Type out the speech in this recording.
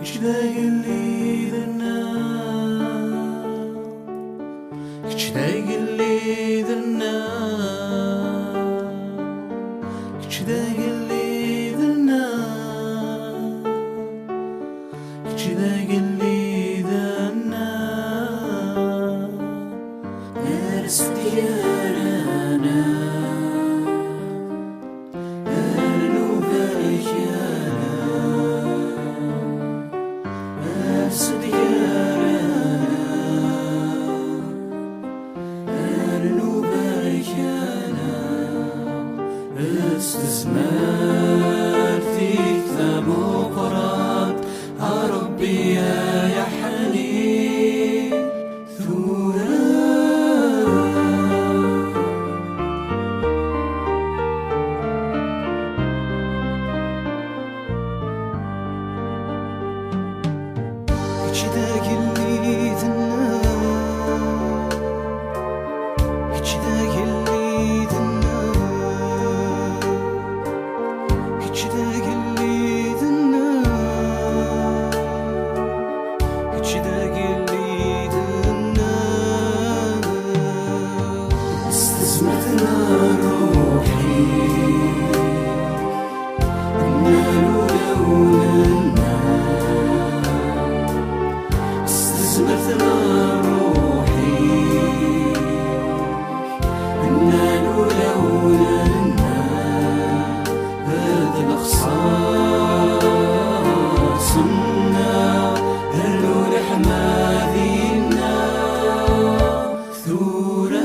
كدا قلي ذنا كدا قلي ذنا كدا قلي ذنا كدا قلي ذنا ارس ديارنا ارنو بريانا ارس ديارنا ارنو بريانا استزمرتي كتاب وقرات ربي يا حنين ثورة كدا قلي ذنا كدا قلي ذنا كدا قلي ذنا كدا قلي ذنا استزمتنا روحي النار لولا استزمتنا روحي النار لولا هذا الأخصار صمنا هلو لحمادينا ثورة